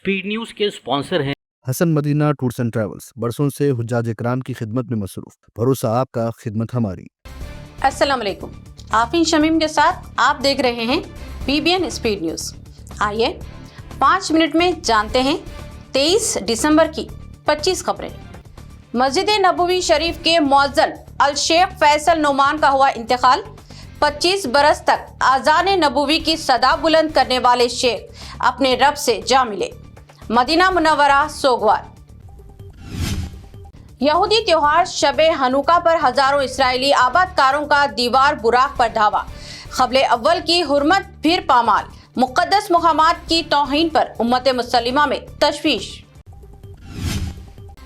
Speed news के sponsor हैं Hasan Madina tours and travels, बरसों से हुज्जाज इकराम की खिदमत में मसरूफ। भरोसा आपका, खिदमत हमारी। अस्सलाम वालेकुम, आफिन शमीम के साथ आप देख रहे हैं PBN स्पीड न्यूज। आइए 5 मिनट में जानते हैं 23 दिसंबर की 25 खबरें। मस्जिद नबवी शरीफ के मुअज्जिन अल शेख फैसल नोमान का हुआ इंतकाल। 25 बरस तक आज़ान नबवी की सदा बुलंद करने वाले शेख अपने रब से जा मिले। Medina Munawwara सोगवार। यहूदी त्योहार शबे हनुका पर हजारों इस्राएली आबादकारों का दीवार बुराक पर धावा। क़ब्ले अव्वल की हुर्मत फिर पामाल। मुक़द्दस मुक़ामात की तौहीन पर उम्मत मुसल्लिमा में तशवीश।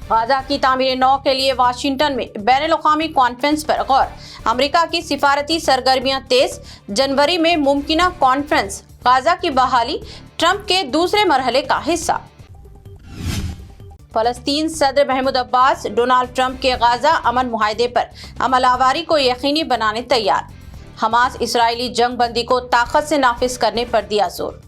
गाज़ा की तामीर नौ के लिए वाशिंगटन में बैनुल-अक़वामी कॉन्फ्रेंस पर गौर। अमेरिका की सिफारती सरगर्मियां तेज। जनवरी में मुमकिना कॉन्फ्रेंस। गाज़ा की बहाली ट्रंप के दूसरे मरहले का हिस्सा। फ़लस्तीन सदर महमूद अब्बास डोनाल्ड ट्रंप के गाज़ा अमन मुआहदे पर अमलावरी को यकीनी बनाने तैयार। हमास इसराइली जंग बंदी को ताकत से नाफिज करने पर दिया जोर।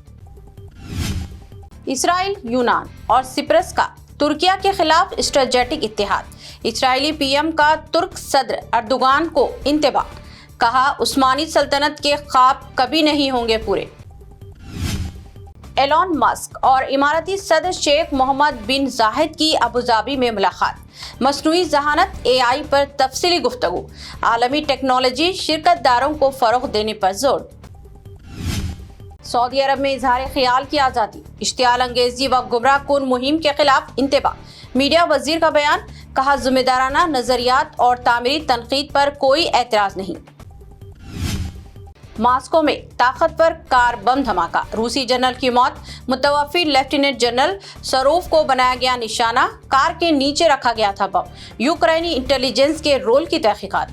इसराइल, यूनान और सिप्रस का तुर्किया के खिलाफ स्ट्रेटेजिक इत्तेहाद। इसराइली PM का तुर्क सदर अर्दोगान को इंतबाह। कहा, उस्मानी सल्तनत के ख्वाब कभी नहीं होंगे पूरे। एलॉन मस्क और इमारती सदर शेख मोहम्मद बिन जाहिद की अबुधाबी में मुलाकात। मसनूई ज़हानत AI पर तफसीली गुफ्तगू। आलमी टेक्नोलॉजी शिरकतदारों को फरोग देने पर जोर। सऊदी अरब में इजहार ख्याल की आज़ादी। इश्तियाल अंगेजी व गुमराह कुन मुहिम के खिलाफ इंतबाह। मीडिया वजीर का बयान। कहा, जिम्मेदाराना नजरियात और तामीरी तनकीद पर कोई एतराज नहीं। मास्को में ताकतवर कार बम धमाका। रूसी जनरल की मौत। मुतवफ़ी लेफ्टिनेंट जनरल सरोफ को बनाया गया निशाना। कार के नीचे रखा गया था बम। यूक्रेनी इंटेलिजेंस के रोल की तहकीकात।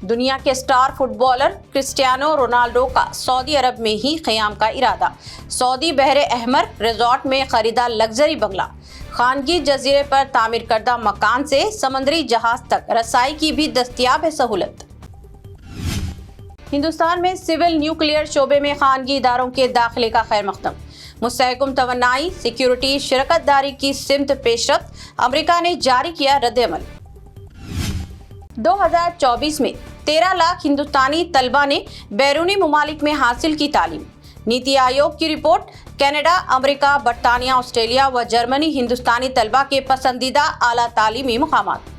दुनिया के स्टार फुटबॉलर क्रिस्टियानो रोनाल्डो का सऊदी अरब में ही क़याम का इरादा। सऊदी बहरे अहमर रिजॉर्ट में खरीदा लग्जरी बंगला। खानगी जजीरे पर तामीर करदा मकान से समंदरी जहाज तक रसाई की भी दस्तयाब है सहूलत। हिंदुस्तान में सिविल न्यूक्लियर शोबे में खानगी इदारों के दाखिले का खैर मकदम। मुस्तहकम तवन्नाई सिक्योरिटी शिरकतदारी की सिमत पेशरफ्त। अमेरिका ने जारी किया रद्द-ए-अमल। 2024 में 13 लाख हिंदुस्तानी तलबा ने बैरूनी मुमालिक में हासिल की तालीम। नीति आयोग की रिपोर्ट। कनाडा, अमेरिका, बरतानिया, ऑस्ट्रेलिया व जर्मनी हिंदुस्तानी तलबा के पसंदीदा आला तालीमी मुकामात।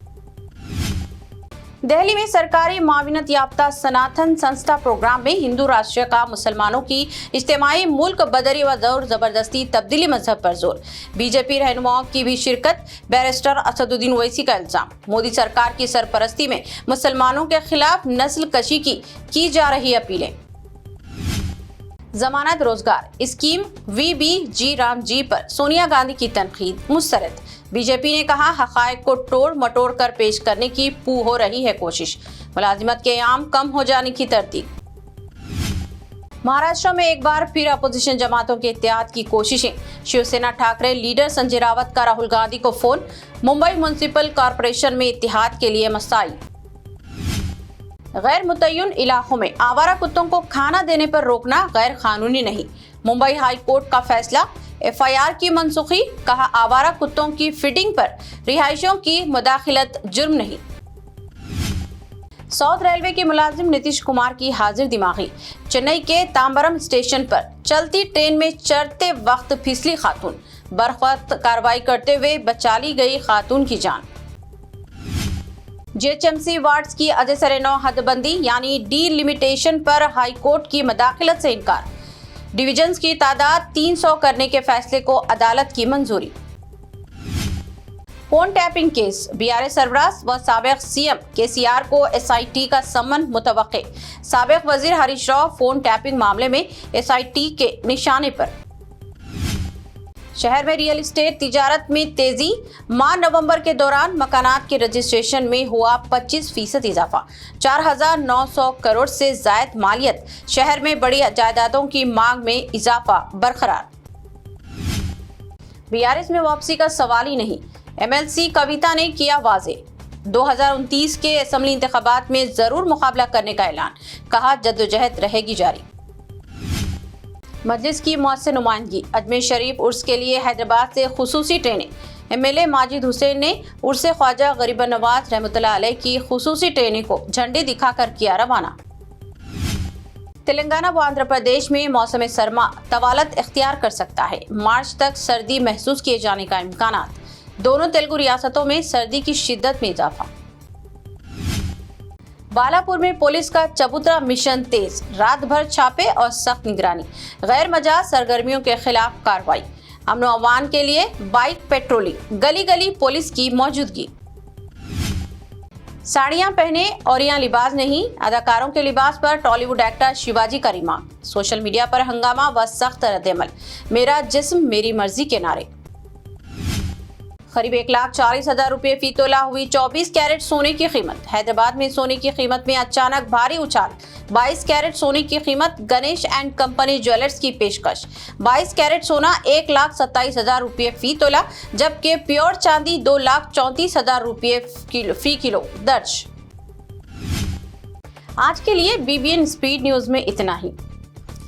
दिल्ली में सरकारी माविनत याफ्ता सनातन संस्था प्रोग्राम में हिंदू राष्ट्र का मुसलमानों की इज्तिमाई मुल्क बदरी व जोर जबरदस्ती तब्दीली मजहब पर जोर। बीजेपी रहनुमाओं की भी शिरकत। बैरिस्टर असदुद्दीन ओवैसी का इल्जाम। मोदी सरकार की सरपरस्ती में मुसलमानों के खिलाफ नस्ल कशी की जा रही अपीलें। जमानत रोजगार स्कीम VBG रामजी पर सोनिया गांधी की तनकीद मुस्तरद। बीजेपी ने कहा, हक़ाइक़ को तोड़ मटोड़ कर पेश करने की हो रही है कोशिश। मुलाजिमत के आम कम हो जाने की तरतीब। महाराष्ट्र में एक बार फिर अपोजिशन जमातों के इत्तेहाद की कोशिशें। शिवसेना ठाकरे लीडर संजय रावत का राहुल गांधी को फोन। मुंबई म्युनिसिपल कॉरपोरेशन में इत्तेहाद के लिए मसाइल। गैर मुतय्यन इलाकों में आवारा कुत्तों को खाना देने पर रोकना गैर कानूनी नहीं। मुंबई हाई कोर्ट का फैसला। FIR की मनसूखी। कहा, आवारा कुत्तों की फीडिंग पर रिहायशियों की मुदाखिलत जुर्म नहीं। साउथ रेलवे के मुलाजिम नीतीश कुमार की हाजिर दिमागी। चेन्नई के तांबरम स्टेशन पर चलती ट्रेन में चढ़ते वक्त फिसली खातून। बर्खस्त कार्रवाई करते हुए बचा ली गई खातून की जान। GHMC वार्ड्स की अजय सरेनौ हदबंदी यानी डीलिमिटेशन पर हाई कोर्ट की मुदाखिलत से इनकार। डिवीजन्स की तादाद 300 करने के फैसले को अदालत की मंजूरी। Phone tapping case. BRS सरबराह व साबिक CM KCR को SIT का सम्मन मुतवक्के। साबिक वजीर हरीश राव फोन टैपिंग मामले में SIT के निशाने पर। शहर में रियल एस्टेट तिजारत में तेजी। माह नवंबर के दौरान मकानात के रजिस्ट्रेशन में हुआ 25% इजाफा। 4,900 करोड़ से जायद मालियत। शहर में बड़ी जायदादों की मांग में इजाफा बरकरार। BRS में वापसी का सवाल ही नहीं। MLC कविता ने किया वाजे। 2029 के असेंबली इंतखाबात में जरूर मुकाबला करने का ऐलान। कहा, जद्दोजहद रहेगी जारी। मजलिस की मौसर नुमाइंदगी। अजमेर शरीफ उर्स के लिए हैदराबाद से खुसूसी ट्रेनें। MLA माजिद हुसैन ने उर्स ख्वाजा गरीब नवाज रहमतुल्लाह अलैह की खुसूसी ट्रेनें को झंडे दिखाकर किया रवाना। तेलंगाना व आंध्र प्रदेश में मौसम सरमा तवालत इख्तियार कर सकता है। मार्च तक सर्दी महसूस किए जाने का इम्कान। दोनों तेलुगु रियासतों में सर्दी की शिद्दत में इजाफा। बालापुर में पुलिस का चबूतरा मिशन तेज। रात भर छापे और सख्त निगरानी। गैर मजाज सरगर्मियों के खिलाफ कार्रवाई। अमन व अमान के लिए बाइक पेट्रोलिंग। गली गली पुलिस की मौजूदगी। साड़ियां पहने और यहाँ लिबास नहीं। अदाकारों के लिबास पर टॉलीवुड एक्टर शिवाजी का रिमार्क। सोशल मीडिया पर हंगामा व सख्त रद्द-ए-अमल। मेरा जिस्म मेरी मर्जी के नारे। करीब 1,40,000 रुपये फी तोला हुई 24 कैरेट सोने की कीमत। हैदराबाद में सोने की कीमत में अचानक भारी उछाल। 22 कैरेट सोने की कीमत। गणेश एंड कंपनी ज्वेलर्स की पेशकश। 22 कैरेट सोना 1,27,000 रुपये फी तोला, जबकि प्योर चांदी 2,34,000 रुपये फी किलो दर्ज। आज के लिए BBN स्पीड न्यूज में इतना ही।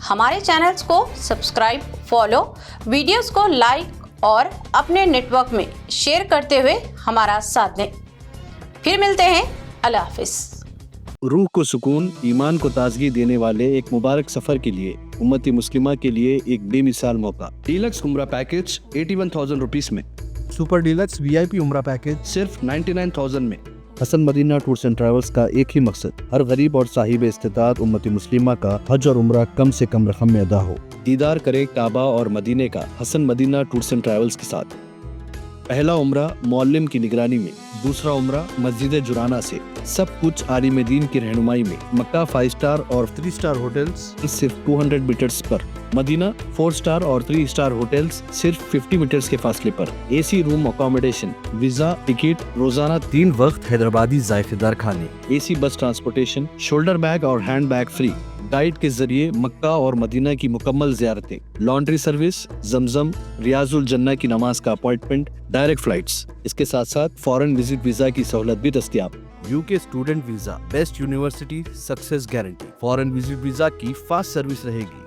हमारे चैनल्स को सब्सक्राइब, फॉलो, वीडियोस को लाइक और अपने नेटवर्क में शेयर करते हुए हमारा साथ दें। फिर मिलते हैं। अल्लाह हाफिज। रूह को सुकून, ईमान को ताजगी देने वाले एक मुबारक सफर के लिए उम्मती मुस्लिमा के लिए एक बेमिसाल मौका। डीलक्स उम्रा पैकेज 81,000 रुपीस में। सुपर डीलक्स VIP उम्रा पैकेज सिर्फ 99,000 में। Hasan Madina tours and travels का एक ही मकसद, हर गरीब और साहिब इस्तिताअत उम्मती मुस्लिमा का हज और उम्रा कम से कम रकम में अदा हो। दीदार करे काबा और मदीने का Hasan Madina tours and travels के साथ। पहला उम्रा मौल्लिम की निगरानी में, दूसरा उम्रा मस्जिद जुराना से। सब कुछ आलिम दीन की रहनुमाई में। मक्का 5 स्टार और 3 स्टार होटल्स सिर्फ 200 मीटर्स पर। मदीना 4 स्टार और 3 स्टार होटल्स सिर्फ 50 मीटर्स के फासले पर। AC room accommodation, visa, ticket, रोजाना 3 वक्त हैदराबादी जायकेदार खाने। AC बस ट्रांसपोर्टेशन, शोल्डर बैग और हैंड बैग फ्री। गाइड के जरिए मक्का और मदीना की मुकम्मल ज़ियारतें। लॉन्ड्री सर्विस, जमजम, रियाजुल जन्ना की नमाज का अपॉइंटमेंट, डायरेक्ट फ्लाइट्स। इसके साथ साथ फॉरेन विजिट वीजा की सहूलत भी दस्तयाब। UK student visa, best university success guarantee. Foreign visit visa की फास्ट सर्विस रहेगी।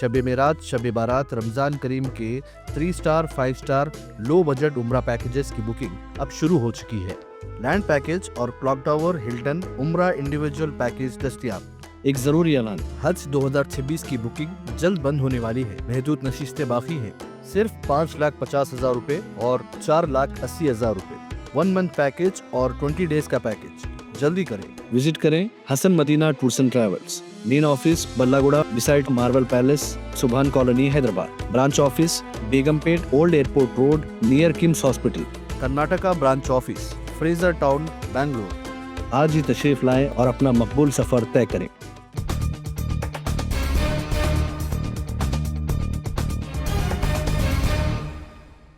शब मेराज, शब बारात, रमजान करीम के 3 स्टार 5 स्टार लो बजट उम्रा पैकेजेस की बुकिंग अब शुरू हो चुकी है। लैंड पैकेज और क्लॉक टावर, हिल्टन उम्रा इंडिविजुअल पैकेज दस्तयाब। एक जरूरी ऐलान, हज 2026 की बुकिंग जल्द बंद होने वाली है। महदूद नशिस्तें बाकी हैं। सिर्फ 5,50,000 रुपए और 4,80,000 रुपए। 1 मंथ पैकेज और 20 डेज का पैकेज। जल्दी करें। विजिट करें Hasan Madina tours and Travels. Main office Ballaguda beside Marble Palace, Subhan Colony, Hyderabad. Branch office Begumpet, Old Airport Road, near KIMS hospital. Karnataka branch office, Fraser Town, Bangalore. आज ही तशरीफ लाएं और अपना मकबूल सफर तय करें।